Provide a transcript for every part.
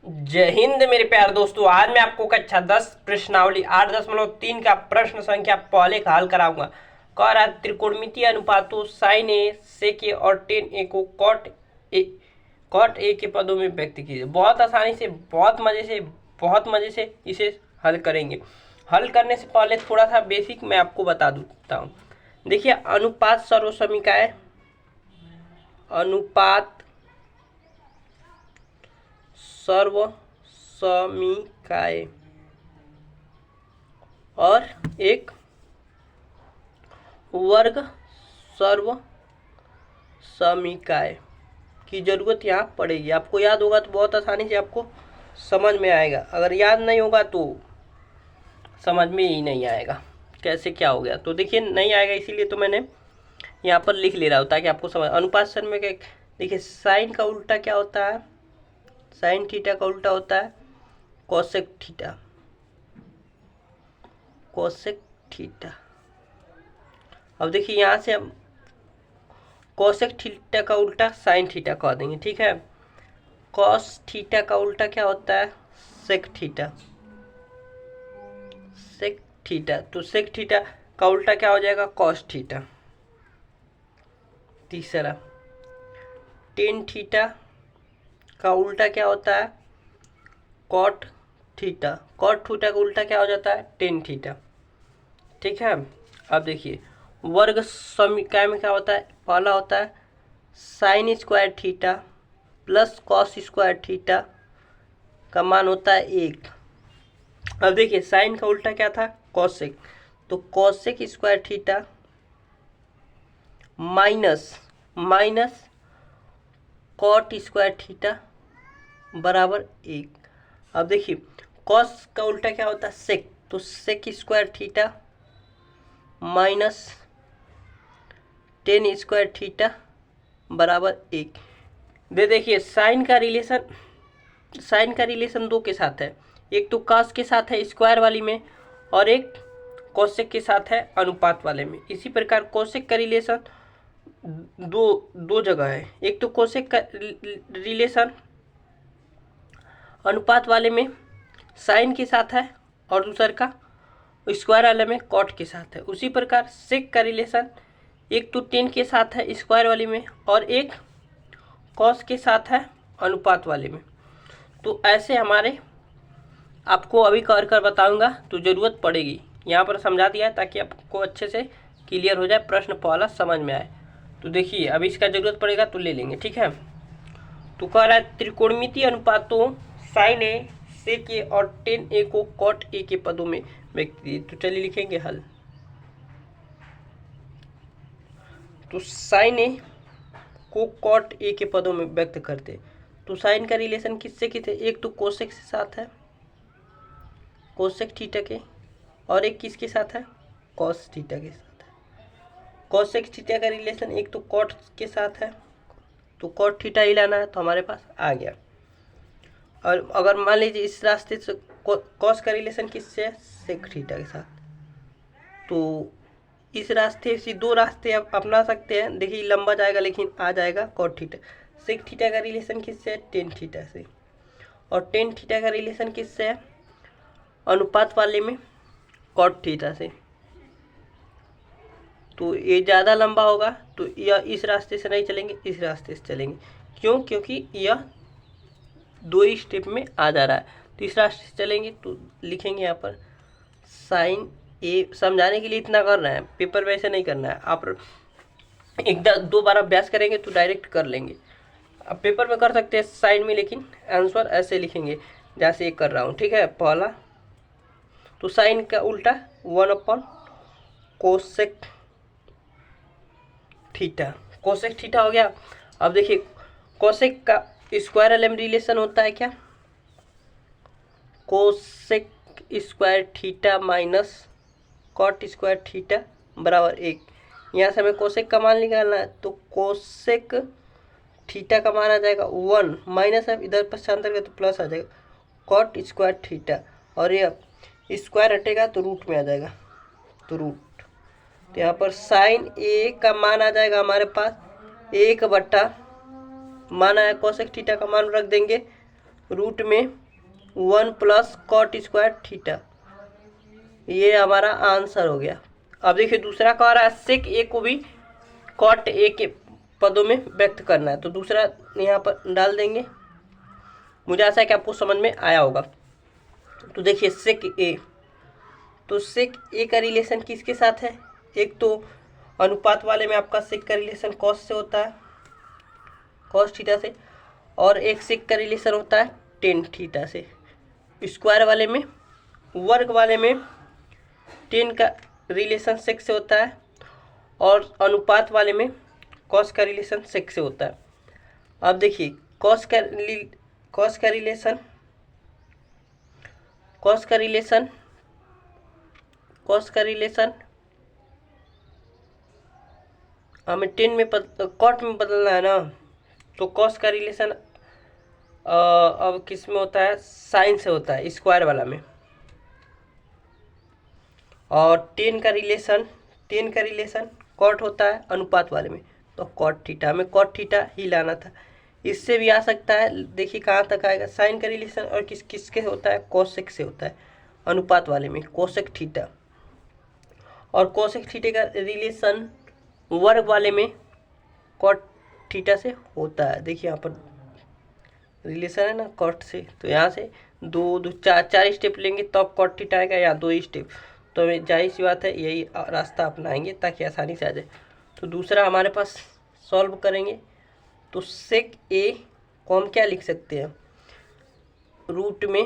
जय हिंद मेरे प्यारे दोस्तों। आज मैं आपको कक्षा 10 प्रश्नावली 8.3 का प्रश्न संख्या पहले का हल कराऊंगा। कह रहा है त्रिकोणमितीय अनुपातों साइन ए सेक ए और टेन ए को कॉट ए के पदों में व्यक्त कीजिए। बहुत आसानी से बहुत मजे से इसे हल करेंगे। हल करने से पहले थोड़ा सा बेसिक मैं आपको बता देता हूँ। देखिए, अनुपात सर्वसमीकाय, अनुपात सर्वसमीकाय और एक वर्ग सर्वसमीकाय की जरूरत यहाँ पड़ेगी। आपको याद होगा तो बहुत आसानी से आपको समझ में आएगा। अगर याद नहीं होगा तो समझ में ही नहीं आएगा कैसे क्या हो गया। तो देखिए, नहीं आएगा इसीलिए तो मैंने यहाँ पर लिख ले रहा हूँ ताकि आपको समझ। अनुपात समीकरण, देखिए साइन का उल्टा क्या होता है? साइन थीटा का उल्टा होता है कोसेक थीटा। Cosec theta. अब देखिए, यहाँ से हम कोसेक थीटा का उल्टा साइन थीटा कह देंगे, ठीक है। कॉस थीटा का उल्टा क्या होता है? Sec theta. सेक थीटा, तो सेक थीटा का उल्टा क्या हो जाएगा? Cos theta. तीसरा, टेन थीटा का उल्टा क्या होता है? Cot theta. कॉट थीटा का उल्टा क्या हो जाता है? टेन थीटा, ठीक है। अब देखिए, वर्ग समीकरण में क्या होता है? पहला होता है sign square theta plus cos square theta का मान होता है 1। अब देखिए, साइन का उल्टा क्या था? कॉसेक। तो cosec square theta minus cot square theta बराबर 1। अब देखिए, कॉस का उल्टा क्या होता है? सेक। तो sec square theta minus tan square theta बराबर 1। देखिए, साइन का रिलेशन दो के साथ है। एक तो कॉस के साथ है स्क्वायर वाली में, और एक कोसेक के साथ है अनुपात वाले में। इसी प्रकार कोसेक का रिलेशन दो जगह है। एक तो कोसेक का रिलेशन अनुपात वाले में साइन के साथ है, और दूसर का स्क्वायर वाले में कॉट के साथ है। उसी प्रकार सेक का रिलेशन एक तो टेन के साथ है स्क्वायर वाले में, और एक कॉस के साथ है अनुपात वाले में। तो ऐसे हमारे आपको अभी कर बताऊंगा तो ज़रूरत पड़ेगी। यहाँ पर समझा दिया है ताकि आपको अच्छे से क्लियर हो जाए, प्रश्न पहला समझ में आए। तो देखिए, अभी इसका ज़रूरत पड़ेगा तो ले लेंगे, ठीक है। तो कह रहा है त्रिकोणमितीय अनुपातों साइन ए सेक ए और टेन ए को कॉट ए के पदों में व्यक्त कीजिए। तो चलिए लिखेंगे हल। तो साइन ए को कॉट ए के पदों में व्यक्त करते। तो साइन का रिलेशन किससे किससे? एक तो कोसेक के साथ है, कोसेक थीटा के, और एक किसके साथ है? कॉस थीटा के साथ है। कोसेक थीटा का रिलेशन एक तो कॉट के साथ है, तो कॉट थीटा ही लाना है, तो हमारे पास आ गया। और अगर मान लीजिए इस रास्ते से कॉस का रिलेशन किससे है? सेक थीटा के साथ। तो इस रास्ते से दो रास्ते आप अपना सकते हैं। देखिए, लंबा जाएगा लेकिन आ जाएगा कॉट थीटा। सेक थीटा का रिलेशन किससे है? टेन थीटा से। और टेन थीटा का रिलेशन किससे है? अनुपात वाले में कॉट थीटा से। तो ये ज़्यादा लंबा होगा, तो यह इस रास्ते से नहीं चलेंगे, इस रास्ते से चलेंगे। क्यों? क्योंकि यह दो ही स्टेप में आ जा रहा है। तो इस रास्ते से चलेंगे, तो लिखेंगे यहाँ पर साइन ए। समझाने के लिए इतना कर रहे हैं, पेपर में ऐसे नहीं करना है। आप एक दो बार अभ्यास करेंगे तो डायरेक्ट कर लेंगे। अब पेपर में कर सकते हैं साइन में, लेकिन आंसर ऐसे लिखेंगे जैसे एक कर रहा हूँ, ठीक है। पहला तो साइन का उल्टा 1/, कोसेक थीटा। कोसेक थीटा हो गया। अब देखिए, कोसेक का स्क्वायर वाले में रिलेशन होता है क्या? Cosec square theta minus cot square theta बराबर 1। यहाँ से हमें कोसेक का मान निकालना है, तो कोसेक थीटा का मान आ जाएगा 1, माइनस है इधर पक्षांतर का तो प्लस आ जाएगा कॉट स्क्वायर थीटा, और ये स्क्वायर हटेगा तो रूट में आ जाएगा, तो रूट। तो यहाँ पर साइन ए का मान आ जाएगा हमारे पास 1/, मान आया कोसेक थीटा का मान रख देंगे रूट में 1 प्लस कॉट स्क्वायर थीटा। ये हमारा आंसर हो गया। अब देखिए दूसरा कह रहा है सेक ए को भी कॉट ए के पदों में व्यक्त करना है, तो दूसरा यहाँ पर डाल देंगे। मुझे आशा है कि आपको समझ में आया होगा। तो देखिए सेक ए, तो सेक ए का रिलेशन किसके साथ है? एक तो अनुपात वाले में आपका सेक का रिलेशन कॉस से होता है, कॉस थीटा से, और एक सेक का रिलेशन होता है टेन थीटा से। स्क्वायर वाले में, वर्ग वाले में टेन का रिलेशन सेक से होता है, और अनुपात वाले में कॉस का रिलेशन सेक से होता है। अब देखिए कॉस का रिलेशन हमें टेन में कॉट में बदलना है ना, तो कॉस का रिलेशन अब किस में होता है? साइन से होता है, स्क्वायर वाला में। और टेन का रिलेशन कॉट होता है अनुपात वाले में, तो कॉट थीटा, हमें कॉट थीटा ही लाना था। इससे भी आ सकता है, देखिए कहाँ तक आएगा। साइन का रिलेशन और किसके होता है? कोसेक से होता है अनुपात वाले में, कोसेक थीटा। और कोसेक थीटा का रिलेशन वर्ग वाले में कॉट थीटा से होता है। देखिए यहाँ पर रिलेशन है ना कॉट से, तो यहाँ से दो चार स्टेप लेंगे तब तो कॉट थीटा आएगा, या 2 स्टेप। तो हमें जाहिर सी बात है यही रास्ता अपनाएंगे ताकि आसानी से आ जाए। तो दूसरा हमारे पास सॉल्व करेंगे, तो सेक ए को हम क्या लिख सकते हैं? रूट में,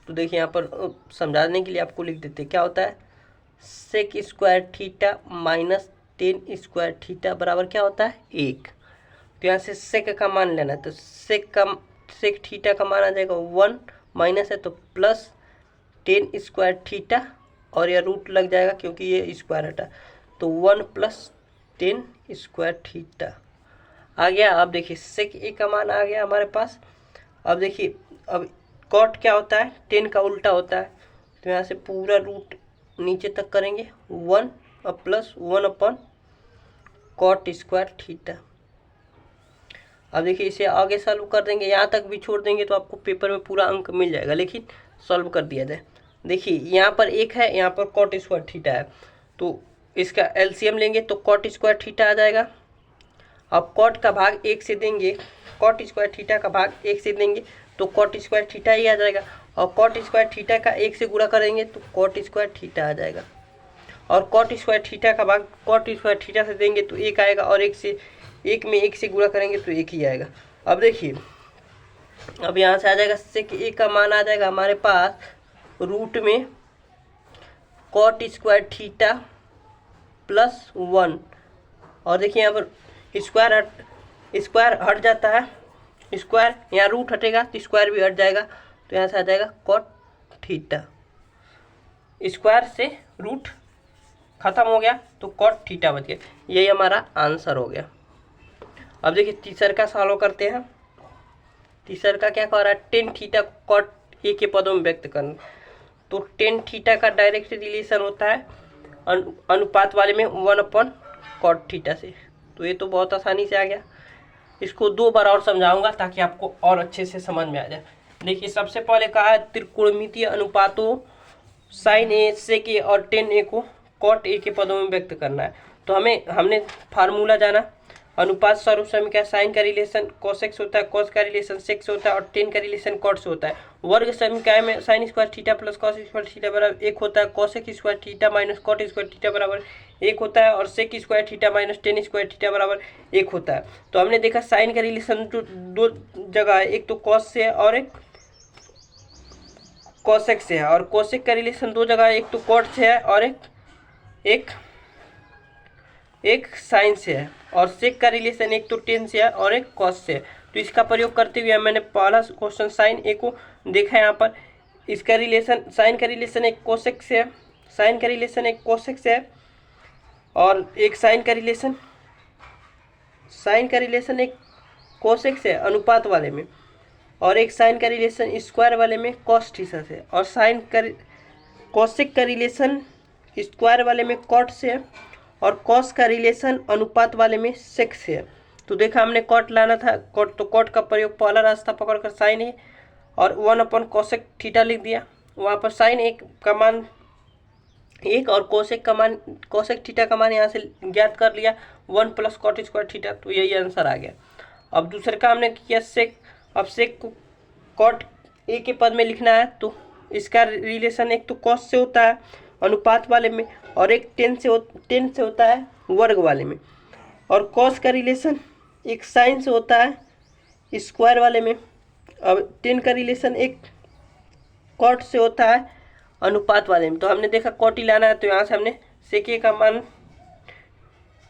तो देखिए यहाँ पर समझाने के लिए आपको लिख देते हैं। क्या होता है? Sec square theta minus tan square theta बराबर क्या होता है? 1। तो यहाँ से सेक का मान लेना है, तो सेक थीटा का मान आ जाएगा 1, माइनस है तो प्लस 10 स्क्वायर थीटा, और यह रूट लग जाएगा क्योंकि ये स्क्वायर हटा, तो 1 प्लस 10 स्क्वायर थीटा आ गया। अब देखिए सेक ए का मान आ गया हमारे पास। अब देखिए अब कॉट क्या होता है? 10 का उल्टा होता है, तो यहाँ से पूरा रूट नीचे तक करेंगे 1 और प्लस 1 अपन कॉट स्क्वायर थीटा। अब देखिए इसे आगे सॉल्व कर देंगे, यहाँ तक भी छोड़ देंगे तो आपको पेपर में पूरा अंक मिल जाएगा, लेकिन सॉल्व कर दिया जाए। देखिए यहाँ पर 1 है, यहाँ पर कॉट स्क्वायर थीटा है, तो इसका एलसीएम लेंगे तो कॉट स्क्वायर थीटा आ जाएगा। अब कॉट का भाग 1 से देंगे, कॉट स्क्वायर थीटा का भाग 1 से देंगे तो कॉट स्क्वायर थीटा ही आ जाएगा। और कॉट स्क्वायर थीटा का 1 से गुणा करेंगे तो कॉट स्क्वायर थीटा आ जाएगा। और कॉट स्क्वायर थीटा का भाग कॉट स्क्वायर थीटा से देंगे तो 1 आएगा, और 1 में 1 से गुणा करेंगे तो 1 ही आएगा। अब देखिए अब यहाँ से आ जाएगा सेक ए का मान आ जाएगा हमारे पास रूट में कॉट स्क्वायर थीटा प्लस 1। और देखिए यहाँ पर स्क्वायर हट जाता है, स्क्वायर यहाँ रूट हटेगा तो स्क्वायर भी हट जाएगा, तो यहाँ से आ जाएगा कॉट थीटा। स्क्वायर से रूट खत्म हो गया तो कॉट थीटा बच गया। यही हमारा आंसर हो गया। अब देखिए तीसर का सॉल्व करते हैं। तीसर का क्या कह रहा है? टेन थीटा कॉट ए के पदों में व्यक्त करना। तो टेन थीटा का डायरेक्ट रिलेशन होता है अनुपात वाले में 1 अपन कॉट थीटा से। तो ये तो बहुत आसानी से आ गया। इसको 2 बार और समझाऊंगा ताकि आपको और अच्छे से समझ में आ जाए। देखिए सबसे पहले कहा है त्रिकोणमितीय अनुपातों साइन ए, सेक ए और टेन ए को कॉट ए के पदों में व्यक्त करना है। तो हमने फार्मूला जाना, अनुपात स्वरूप से क्या? साइन का रिलेशन कोसेक से होता है, कॉस का रिलेशन सेक से होता है, और टेन का रिलेशन कॉट से होता है। वर्ग समीकरण में sine square theta plus cos square theta बराबर 1 होता है, cosec square theta minus cot square theta बराबर 1 होता है, और sec square theta minus tan square theta बराबर 1 होता है। तो हमने देखा साइन का रिलेशन जो 2 जगह है, एक तो कॉस से है और एक कोसेक से है, और कोसेक का रिलेशन 2 जगह है, एक तो कॉट से है और एक साइन से है, और सेक का रिलेशन एक तो टेन से है और एक कॉस से है। तो इसका प्रयोग करते हुए मैंने पहला क्वेश्चन साइन ए को देखा यहाँ पर। इसका रिलेशन साइन का रिलेशन एक कोसेक से है, साइन का रिलेशन एक कोसेक से है, और एक साइन का रिलेशन एक कोसेक से है अनुपात वाले में, और एक साइन का रिलेशन स्क्वायर वाले में कॉस थीटा से, और कोसेक का रिलेशन स्क्वायर वाले में कॉट से है, और कॉस का रिलेशन अनुपात वाले में सेक से है। तो देखा हमने कॉट लाना था, कॉट का प्रयोग पहला रास्ता पकड़कर साइन है, और 1 कोसेक थीटा लिख दिया। वहाँ पर साइन एक का मान 1 और कोसेक थीटा का मान यहाँ से ज्ञात कर लिया 1 + कॉट स्क्वायर थीटा, तो यही आंसर आ गया। अब दूसरे काम ने किया सेक। अब सेक को कॉट ए के पद में लिखना है, तो इसका रिलेशन एक तो कॉस से होता है अनुपात वाले में, और एक टेन से होता है वर्ग वाले में। और कॉस का रिलेशन एक साइन से होता है स्क्वायर वाले में। अब टेन का रिलेशन एक कॉट से होता है अनुपात वाले में। तो हमने देखा कॉट ही लाना है, तो यहाँ से हमने सेक ए का मान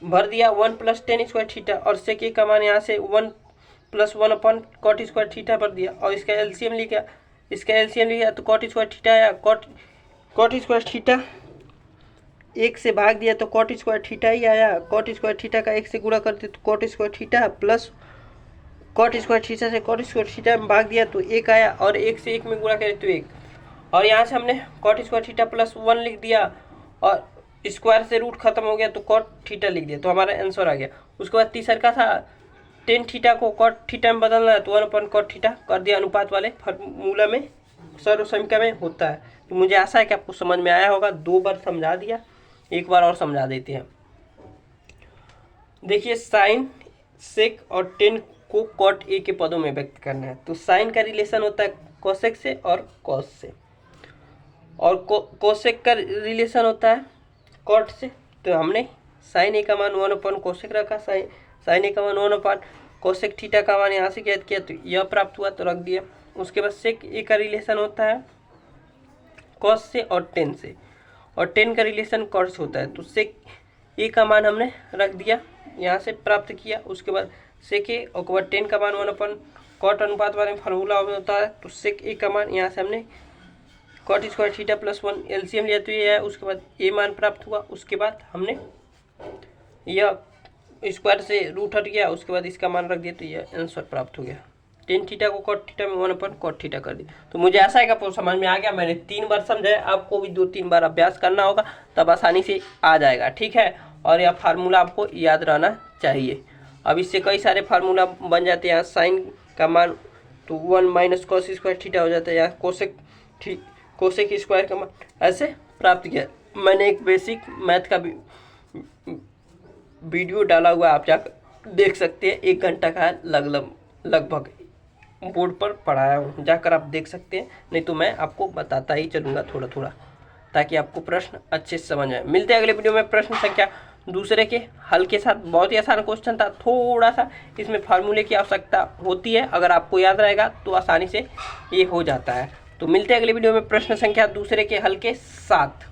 भर दिया 1 + tan स्क्वायर थीटा, और सेक ए का मान यहाँ से 1 + 1 कॉट स्क्वायर थीटा भर दिया, और इसका एलसीएम लिखा तो कॉट स्क्वायर थीटा आया। कॉट स्क्वायर थीटा 1 से भाग दिया तो कॉट स्क्वायर थीटा ही आया। कॉट स्क्वायर थीटा का 1 से गुणा करते तो cot square theta plus cot square theta से कॉट स्क्वायर थीटा में भाग दिया तो 1 आया, और 1 से 1 में गुणा करें तो 1। और यहाँ से हमने कॉट स्क्वायर थीटा +1 लिख दिया, और स्क्वायर से रूट खत्म हो गया तो कॉट थीटा लिख दिया, तो हमारा आंसर आ गया। उसके बाद तीसरा का था टेन थीटा को कॉट थीटा में बदलना है, तो 1 कॉट थीटा कर दिया अनुपात वाले फार्मूला में, सर्वसमीकरण में होता है। तो मुझे आशा है कि आपको समझ में आया होगा। 2 बार समझा दिया, एक बार और समझा देते हैं। देखिए साइन, सेक और टेन को कॉट ए के पदों में व्यक्त करना है। तो साइन का रिलेशन होता है कोसेक से और कॉस से, और कोसेक का रिलेशन होता है कॉट से। तो हमने साइन ए का मान 1 कोसेक रखा, साइन ए का मान 1 कोसेक थीटा का मान यहाँ से ज्ञात किया, तो यह प्राप्त हुआ तो रख दिया। उसके बाद सेक ए का रिलेशन होता है कॉस से और टेन से, और टेन का रिलेशन कॉट से होता है। तो सेक ए का मान हमने रख दिया, यहाँ से प्राप्त किया। उसके बाद सेक ए और बाद टेन का मान 1 कॉट अनुपात वाले फार्मूला होता है, तो सेक ए का मान यहाँ से हमने कॉट स्क्वायर थीटा +1 एलसीएम लिया तो ये है। उसके बाद ए मान प्राप्त हुआ। उसके बाद हमने यह स्क्वायर से रूट हट गया, उसके बाद इसका मान रख दिया, तो यह आंसर प्राप्त हो गया। टेन थीटा को कॉट थीटा में 1 कॉट थीटा कर दिया। तो मुझे ऐसा है कि आपको समझ में आ गया। मैंने 3 बार समझाया, आपको भी 2-3 बार अभ्यास करना होगा, तब आसानी से आ जाएगा, ठीक है। और यह फार्मूला आपको याद रहना चाहिए। अब इससे कई सारे फार्मूला बन जाते हैं। साइन का मान तो 1 - कॉस स्क्वायर थीटा हो जाता है, या कोसेक स्क्वायर का मान ऐसे प्राप्त किया। मैंने एक बेसिक मैथ का वीडियो डाला हुआ, आप जाकर देख सकते हैं। 1 घंटा का लगभग बोर्ड पर पढ़ाया हूँ, जाकर आप देख सकते हैं। नहीं तो मैं आपको बताता ही चलूँगा थोड़ा थोड़ा, ताकि आपको प्रश्न अच्छे से समझ आए। मिलते हैं अगले वीडियो में प्रश्न संख्या दूसरे के हल के साथ। बहुत ही आसान क्वेश्चन था, थोड़ा सा इसमें फार्मूले की आवश्यकता होती है। अगर आपको याद रहेगा तो आसानी से ये हो जाता है। तो मिलते हैं अगले वीडियो में प्रश्न संख्या दूसरे के हल के साथ।